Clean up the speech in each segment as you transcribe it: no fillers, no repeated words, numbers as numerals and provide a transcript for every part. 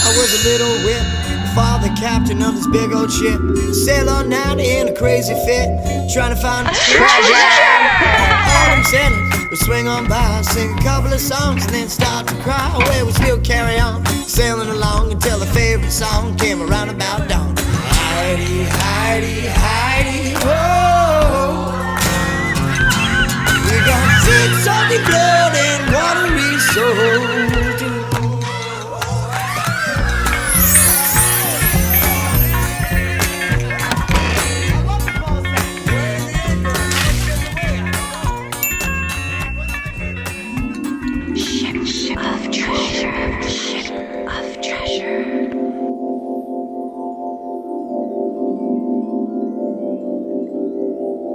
I was a little whip, father captain of this big old ship. Sail on out in a crazy fit, trying to find treasure. All them sailors would swing on by, sing a couple of songs, and then start to cry. Well, we still carry on, sailing along until the favorite song came around about dawn. Heidi, Heidi, Heidi, oh. We got deep salty blood and watery soul.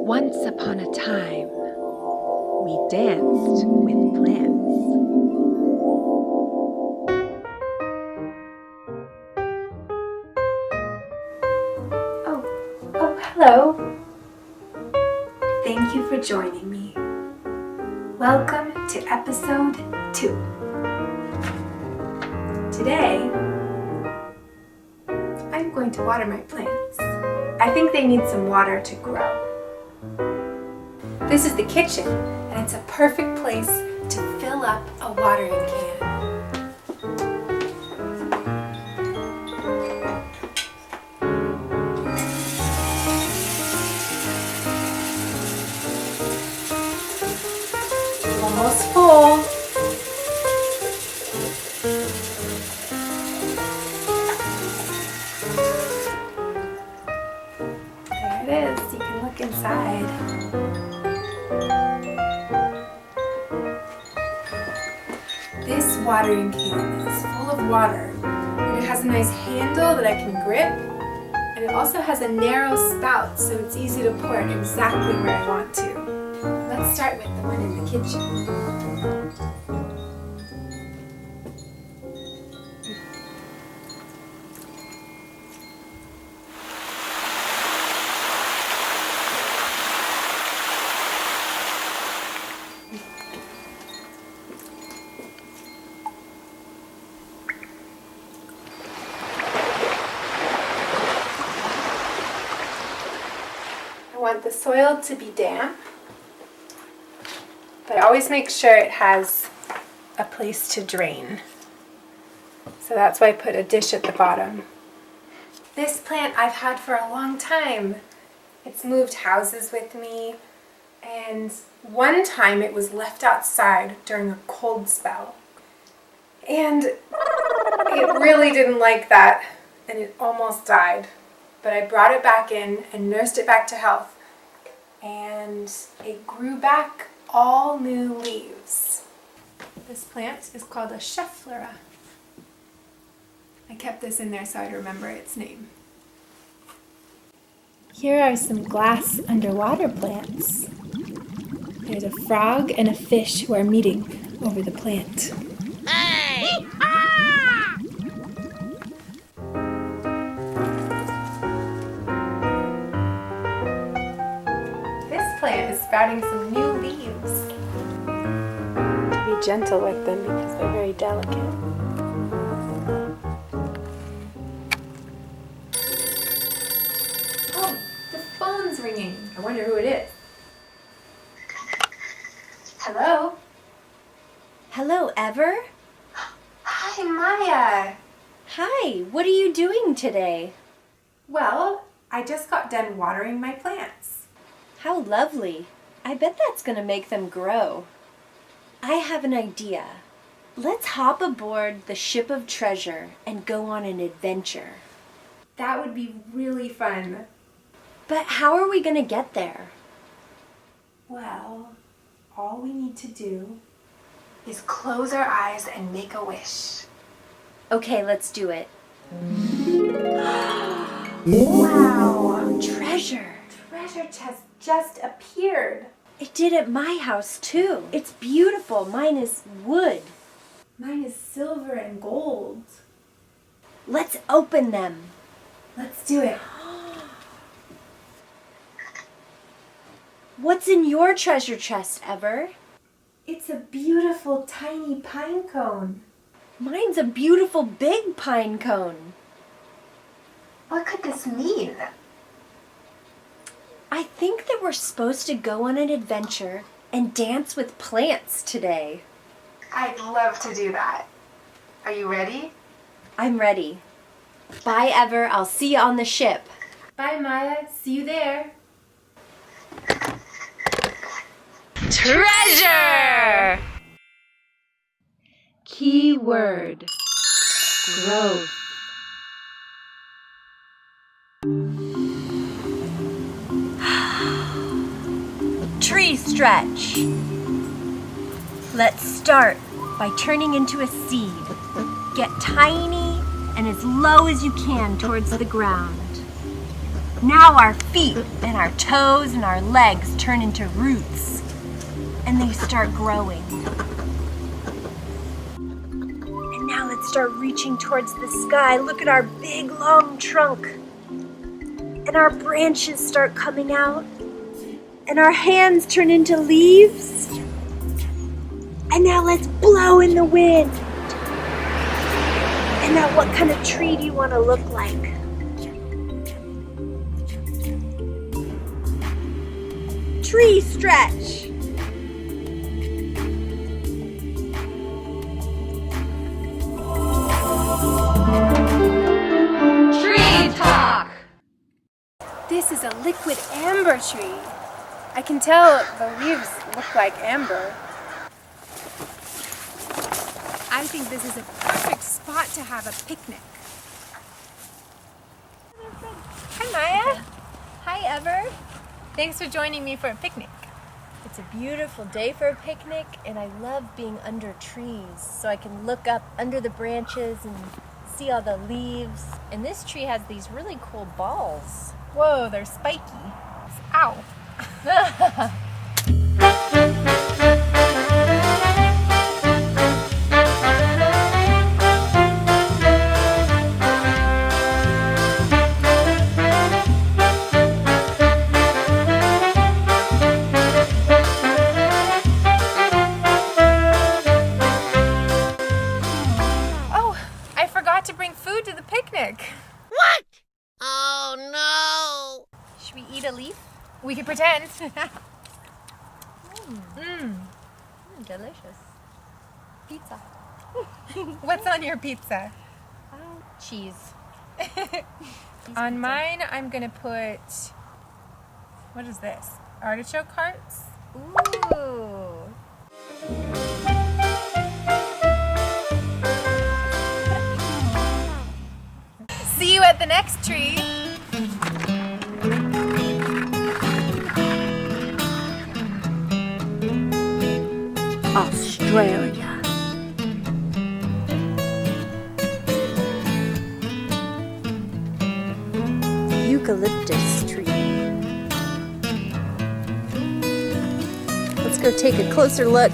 Once upon a time, we danced with plants. Oh, hello. Thank you for joining me. Welcome to episode 2. Today, I'm going to water my plants. I think they need some water to grow. This is the kitchen, and it's a perfect place to fill up a watering can. Almost full. There it is. You can look inside. This watering can is full of water, and it has a nice handle that I can grip, and it also has a narrow spout, so it's easy to pour it exactly where I want to. Let's start with the one in the kitchen. I want the soil to be damp, but I always make sure it has a place to drain. So that's why I put a dish at the bottom. This plant I've had for a long time. It's moved houses with me, and one time it was left outside during a cold spell. And it really didn't like that, and it almost died. But I brought it back in and nursed it back to health, and it grew back all new leaves. This plant is called a Schefflera. I kept this in there so I'd remember its name. Here are some glass underwater plants. There's a frog and a fish who are meeting over the plant. Hey! Ah! This plant is sprouting some new leaves. Be gentle with them because they're very delicate. Oh, the phone's ringing. I wonder who it is. Hello? Hello, Ever? Hi, Maya. Hi, what are you doing today? Well, I just got done watering my plants. How lovely. I bet that's going to make them grow. I have an idea. Let's hop aboard the ship of treasure and go on an adventure. That would be really fun. But how are we going to get there? Well, all we need to do is close our eyes and make a wish. Okay, let's do it. Wow! Treasure! Treasure chest just appeared. It did at my house too. It's beautiful. Mine is wood. Mine is silver and gold. Let's open them. Let's do it. What's in your treasure chest, Ever? It's a beautiful tiny pine cone. Mine's a beautiful big pine cone. What could this mean? I think that we're supposed to go on an adventure and dance with plants today. I'd love to do that. Are you ready? I'm ready. Bye, Ever. I'll see you on the ship. Bye, Maya. See you there. Treasure! Keyword: growth. Tree stretch. Let's start by turning into a seed. Get tiny and as low as you can towards the ground. Now our feet and our toes and our legs turn into roots and they start growing. And now let's start reaching towards the sky. Look at our big long trunk. And our branches start coming out. And our hands turn into leaves. And now let's blow in the wind. And now what kind of tree do you want to look like? Tree stretch. Tree talk! This is a liquid amber tree. I can tell the leaves look like amber. I think this is a perfect spot to have a picnic. Hi, Maya. Hi, Ever. Thanks for joining me for a picnic. It's a beautiful day for a picnic, and I love being under trees so I can look up under the branches and see all the leaves. And this tree has these really cool balls. Whoa, they're spiky. Ow. Oh, I forgot to bring food to the picnic. What? Oh no! Should we eat a leaf? We could pretend. Delicious. Pizza. What's on your pizza? Cheese. On mine, I'm gonna put, what is this? Artichoke hearts? Ooh. See you at the next tree. Australia. Eucalyptus tree. Let's go take a closer look.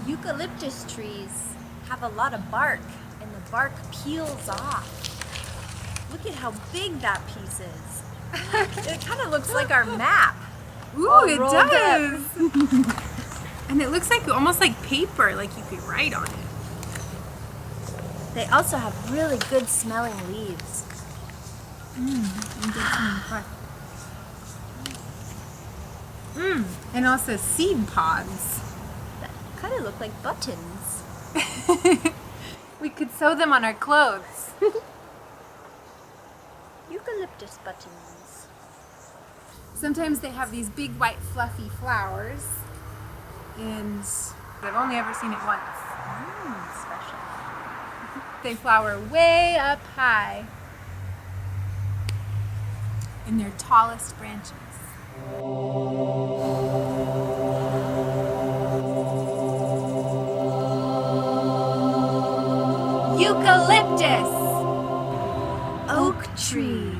Eucalyptus trees have a lot of bark, and the bark peels off. Look at how big that piece is. It kind of looks like our map. Ooh, all it rolled up. does. And it looks like almost like paper, like you could write on it. They also have really good smelling leaves. And also seed pods. That kind of look like buttons. We could sew them on our clothes. Eucalyptus buttons. Sometimes they have these big white fluffy flowers, and I've only ever seen it once. Special. They flower way up high in their tallest branches. Eucalyptus! Oak tree.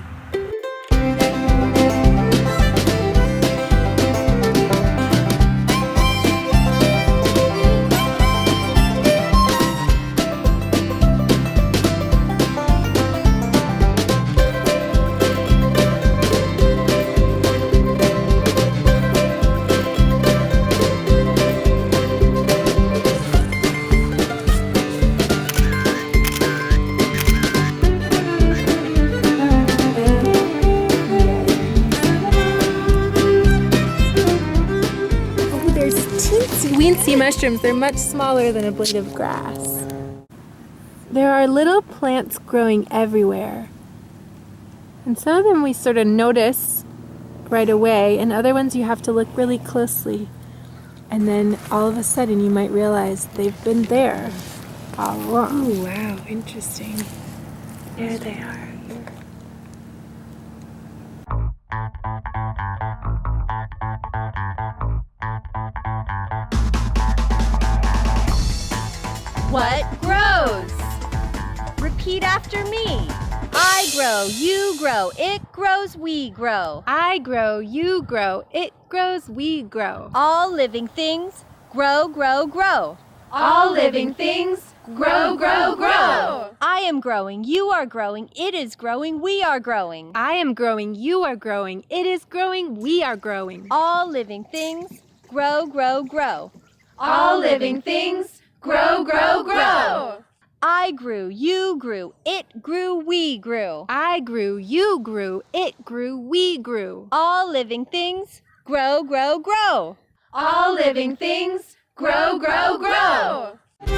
between sea mushrooms, they're much smaller than a blade of grass. There are little plants growing everywhere. And some of them we sort of notice right away, and other ones you have to look really closely. And then all of a sudden you might realize they've been there all along. Oh, wow, interesting. There they are. What grows? Repeat after me. I grow, you grow, it grows, we grow. I grow, you grow, it grows, we grow. All living things grow, grow, grow. All living things grow, grow, grow. I am growing, you are growing, it is growing, we are growing. I am growing, you are growing, it is growing, we are growing. All living things grow, grow, grow. All living things grow, grow, grow. I grew, you grew, it grew, we grew. I grew, you grew, it grew, we grew. All living things grow, grow, grow. All living things grow, grow, grow. I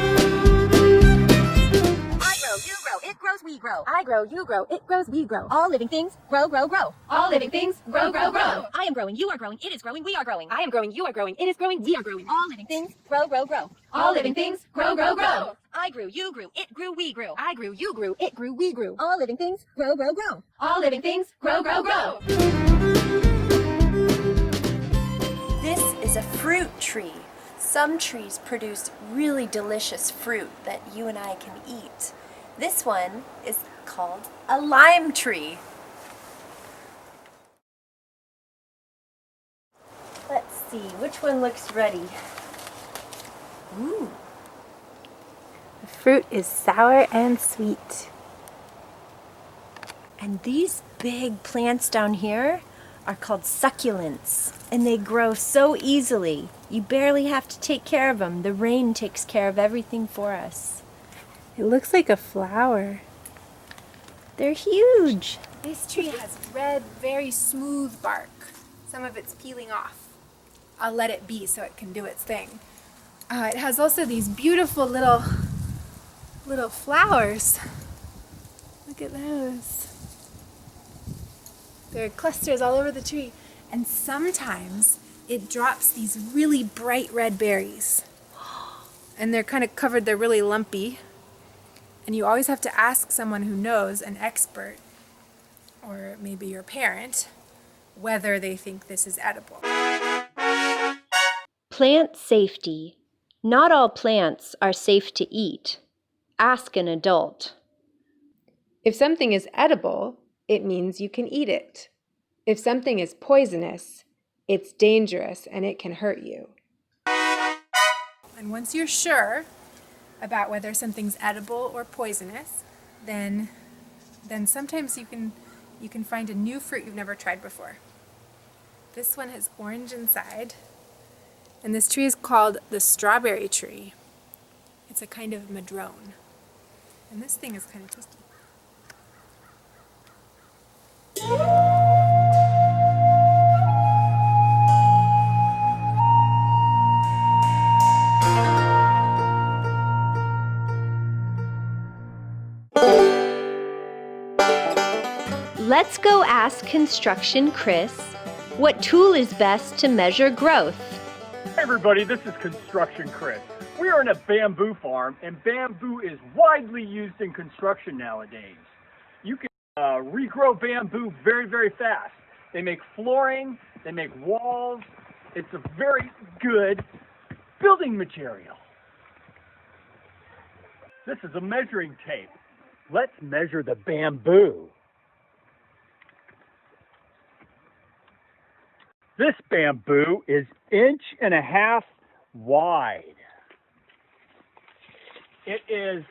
grow, you grow, it grows, we grow. I grow, you grow, it grows, we grow. All living things grow, grow, grow. All living things grow, grow, grow. I am growing, you are growing, it is growing, we are growing. I am growing, you are growing, it is growing, we are growing. All living things grow, grow, grow. All living things grow, grow, grow. I grew, you grew, it grew, we grew. I grew, you grew, it grew, we grew. All living things grow, grow, grow. All living things grow, grow, grow. This is a fruit tree. Some trees produce really delicious fruit that you and I can eat. This one is called a lime tree. Let's see, which one looks ready? Ooh. The fruit is sour and sweet. And these big plants down here are called succulents, and they grow so easily. You barely have to take care of them. The rain takes care of everything for us. It looks like a flower. They're huge. This tree has red, very smooth bark. Some of it's peeling off. I'll let it be so it can do its thing. It has also these beautiful little flowers. Look at those. There are clusters all over the tree. And sometimes it drops these really bright red berries. And they're kind of covered, they're really lumpy. And you always have to ask someone who knows, an expert, or maybe your parent, whether they think this is edible. Plant safety. Not all plants are safe to eat. Ask an adult. If something is edible, it means you can eat it. If something is poisonous, it's dangerous and it can hurt you. And once you're sure about whether something's edible or poisonous, then sometimes you can find a new fruit you've never tried before. This one has orange inside, and this tree is called the strawberry tree. It's a kind of madrone. And this thing is kind of twisty. Let's go ask Construction Chris what tool is best to measure growth. Hey everybody, this is Construction Chris. We are in a bamboo farm, and bamboo is widely used in construction nowadays. You can regrow bamboo very, very fast. They make flooring, they make walls. It's a very good building material. This is a measuring tape. Let's measure the bamboo. This bamboo is 1.5 inches wide. It is,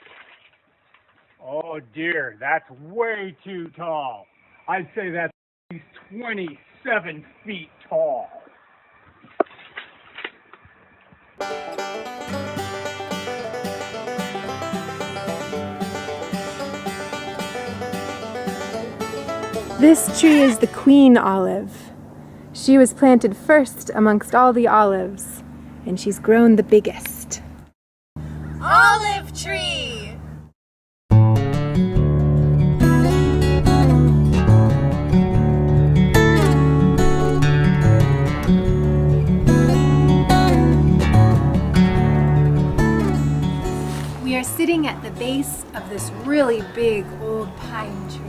oh dear, that's way too tall. I'd say that's at least 27 feet tall. This tree is the queen olive. She was planted first amongst all the olives, and she's grown the biggest. Olive tree! We are sitting at the base of this really big old pine tree.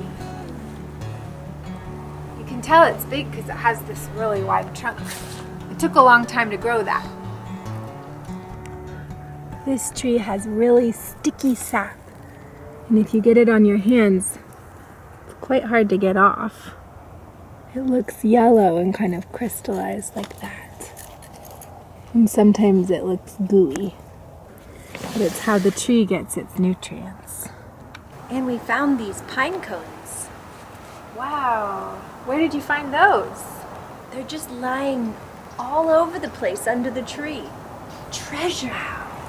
You can tell it's big because it has this really wide trunk. It took a long time to grow that. This tree has really sticky sap, and if you get it on your hands, it's quite hard to get off. It looks yellow and kind of crystallized like that. And sometimes it looks gooey. But it's how the tree gets its nutrients. And we found these pine cones. Wow, where did you find those? They're just lying all over the place under the tree. Treasure!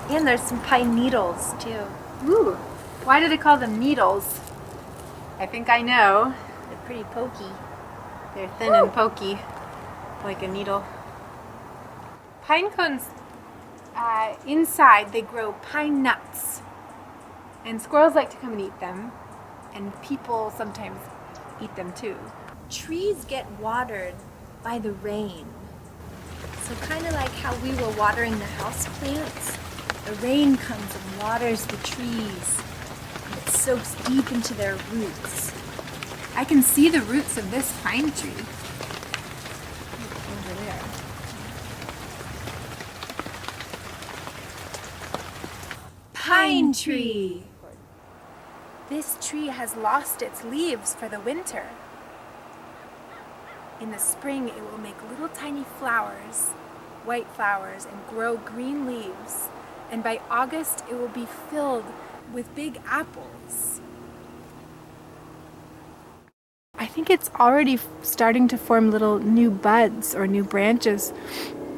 And there's some pine needles too. Ooh, why do they call them needles? I think I know. They're pretty pokey. They're thin and pokey, like a needle. Pine cones, inside they grow pine nuts. And squirrels like to come and eat them. And people sometimes eat them too. Trees get watered by the rain. So kind of like how we were watering the house plants, the rain comes and waters the trees. And it soaks deep into their roots. I can see the roots of this pine tree. Over there. Pine tree! This tree has lost its leaves for the winter. In the spring, it will make little tiny flowers, white flowers, and grow green leaves. And by August, it will be filled with big apples. I think it's already starting to form little new buds or new branches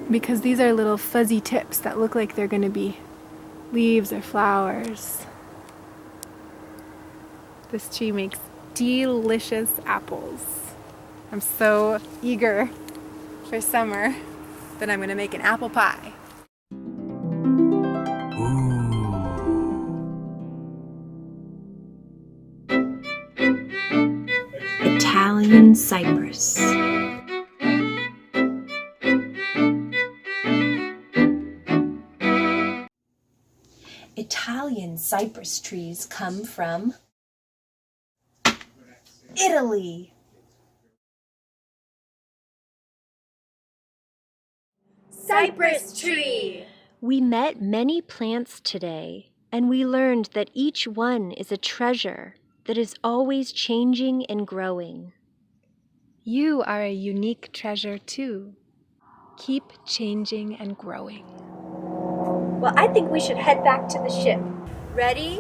because these are little fuzzy tips that look like they're going to be leaves or flowers. This tree makes delicious apples. I'm so eager for summer that I'm going to make an apple pie. Italian cypress. Italian cypress trees come from Italy. Cypress tree! We met many plants today, and we learned that each one is a treasure that is always changing and growing. You are a unique treasure too. Keep changing and growing. Well, I think we should head back to the ship. Ready?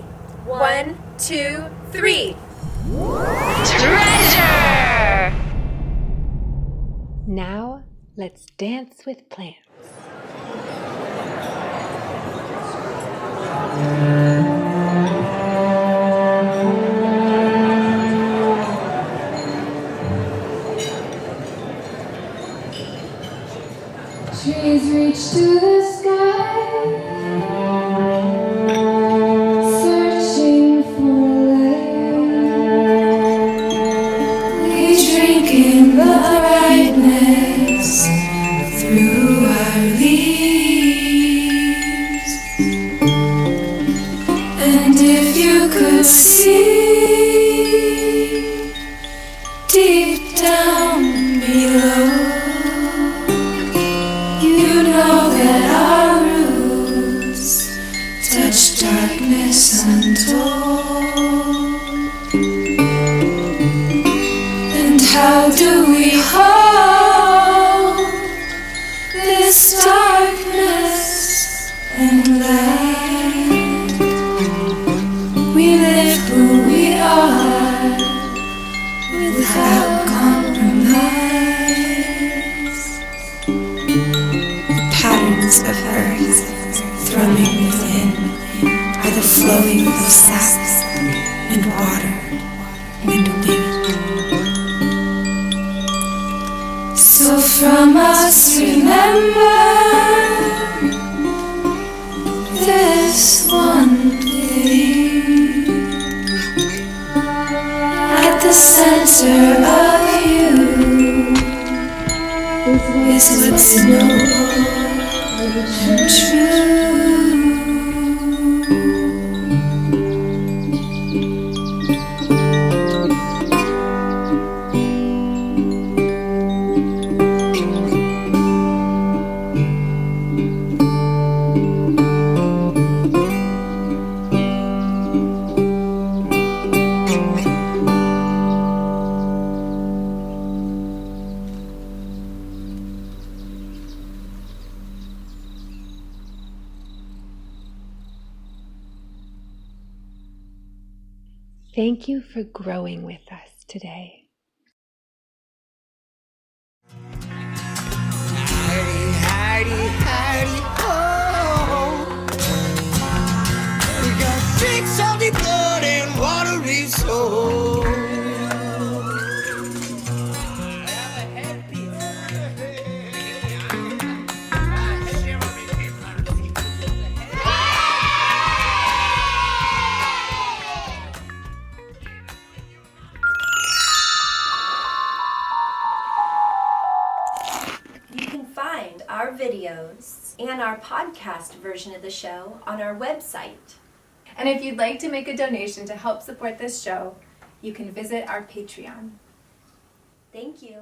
1, 2, 3. Treasure! Now, let's dance with plants. Trees reach to the sky, searching for light. We drink in the brightness through our leaves. And if you could see deep down below, you know that our roots touch darkness untold. And how do we hold this darkness and light? We live who we are without compromise. Patterns of earth thrumming within are the flowing of sap and water and wind. So from us remember closer of you is what's noble and true. Thank you for growing with us today. Heidi, oh. We got thick, salty blood and watery soul. You can find our videos and our podcast version of the show on our website. And if you'd like to make a donation to help support this show, you can visit our Patreon. Thank you.